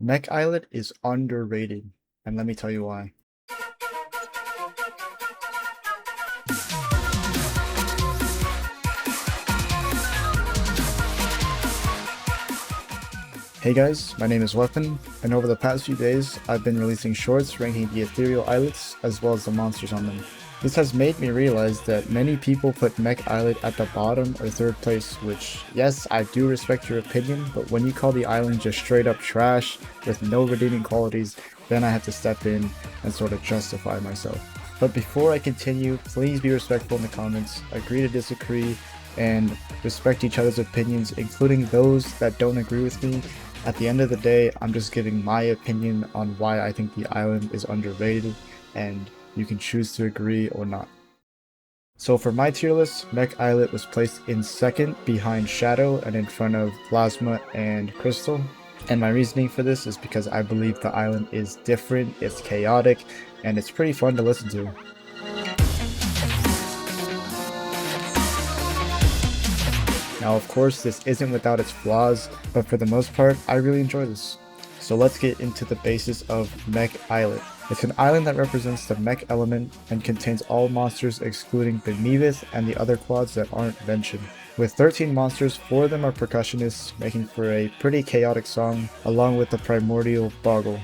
Mech Islet is underrated, and let me tell you why. Hey guys, my name is Wehpen, and over the past few days, I've been releasing shorts ranking the ethereal islets as well as the monsters on them. This has made me realize that many people put Mech Islet at the bottom or third place, which, yes, I do respect your opinion, but when you call the island just straight up trash with no redeeming qualities, then I have to step in and sort of justify myself. But before I continue, please be respectful in the comments, agree to disagree, and respect each other's opinions, including those that don't agree with me. At the end of the day, I'm just giving my opinion on why I think the island is underrated, and you can choose to agree or not. So for my tier list, Mech Islet was placed in second behind Shadow and in front of Plasma and Crystal. And my reasoning for this is because I believe the island is different, it's chaotic, and it's pretty fun to listen to. Now, of course, this isn't without its flaws, but for the most part, I really enjoy this. So let's get into the basis of Mech Islet. It's an island that represents the mech element and contains all monsters excluding Beneath and the other quads that aren't mentioned. With 13 monsters, 4 of them are percussionists, making for a pretty chaotic song, along with the primordial Boggle.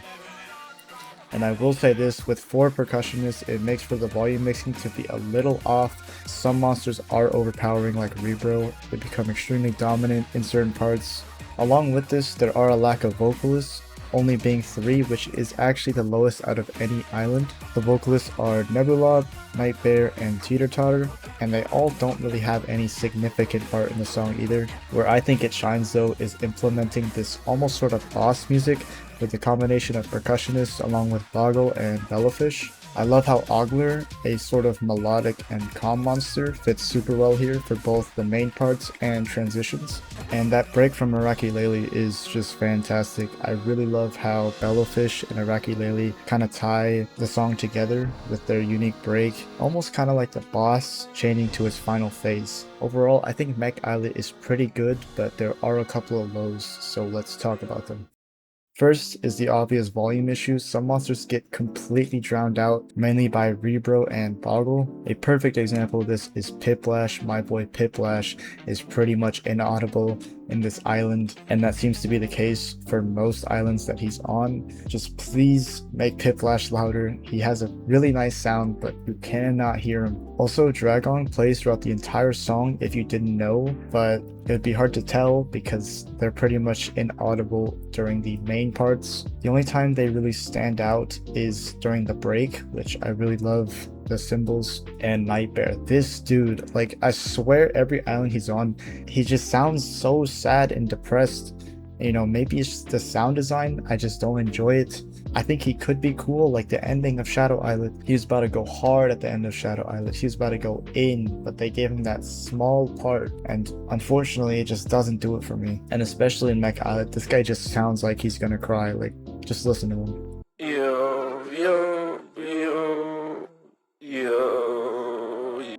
And I will say this, with 4 percussionists, it makes for the volume mixing to be a little off. Some monsters are overpowering like Rebro, they become extremely dominant in certain parts. Along with this, there are a lack of vocalists, only being 3, which is actually the lowest out of any island. The vocalists are Nebula, Nightbear, and Teeter Totter, and they all don't really have any significant part in the song either. Where I think it shines though is implementing this almost sort of boss music with the combination of percussionists along with Boggle and Bellafish. I love how Ogler, a sort of melodic and calm monster, fits super well here for both the main parts and transitions. And that break from Iraqi Lele is just fantastic. I really love how Bellafish and Iraqi Lele kind of tie the song together with their unique break, almost kind of like the boss chaining to its final phase. Overall, I think Mech Islet is pretty good, but there are a couple of lows, so let's talk about them. First is the obvious volume issue. Some monsters get completely drowned out, mainly by Rebro and Boggle. A perfect example of this is Piplash. My boy Piplash is pretty much inaudible in this island, and that seems to be the case for most islands that he's on. Just please make Piplash louder. He has a really nice sound, but you cannot hear him. Also, Dragon plays throughout the entire song if you didn't know, but it would be hard to tell because they're pretty much inaudible during the main parts. The only time they really stand out is during the break, which I really love the cymbals and Nightbear. This dude, like, I swear every island he's on, he just sounds so sad and depressed. You know, maybe it's the sound design, I just don't enjoy it. I think he could be cool, like the ending of Shadow Islet. He was about to go hard at the end of Shadow Islet. He was about to go in, but they gave him that small part, and unfortunately, it just doesn't do it for me. And especially in Mech Islet, this guy just sounds like he's gonna cry. Like, just listen to him.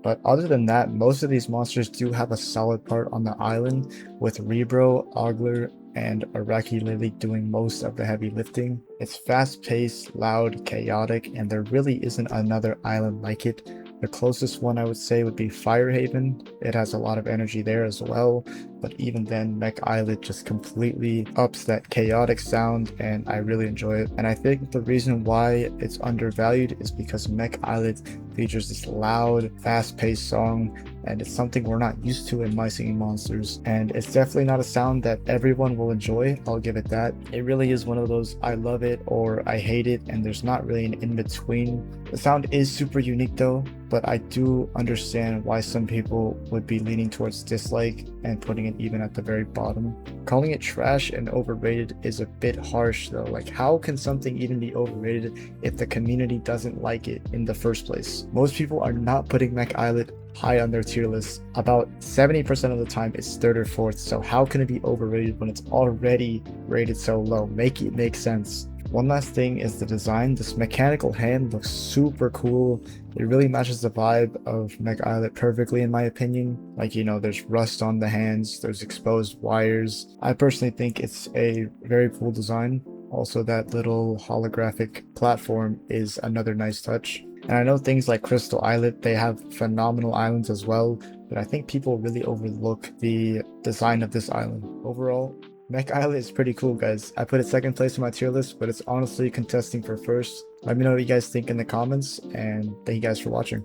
But other than that, most of these monsters do have a solid part on the island, with Rebro, Ogler, and Iraqi Lele doing most of the heavy lifting. It's fast-paced, loud, chaotic, and there really isn't another island like it. The closest one I would say would be Firehaven. It has a lot of energy there as well, but even then, Mech Islet just completely ups that chaotic sound, and I really enjoy it. And I think the reason why it's undervalued is because Mech Islet features this loud, fast-paced song, and it's something we're not used to in My Singing Monsters, and it's definitely not a sound that everyone will enjoy, I'll give it that. It really is one of those I love it or I hate it, and there's not really an in-between. The sound is super unique though, but I do understand why some people would be leaning towards dislike and putting it even at the very bottom. Calling it trash and overrated is a bit harsh though. Like, how can something even be overrated if the community doesn't like it in the first place? Most people are not putting Mech Islet high on their tier list. About 70% of the time it's third or fourth, so how can it be overrated when it's already rated so low? Make it make sense. One last thing is the design. This mechanical hand looks super cool. It really matches the vibe of Mech Islet perfectly in my opinion. Like, you know, there's rust on the hands, there's exposed wires. I personally think it's a very cool design. Also, that little holographic platform is another nice touch. And I know things like Crystal Islet, they have phenomenal islands as well, but I think people really overlook the design of this island. Overall, Mech Islet is pretty cool, guys. I put it second place in my tier list, but it's honestly contesting for first. Let me know what you guys think in the comments, and thank you guys for watching.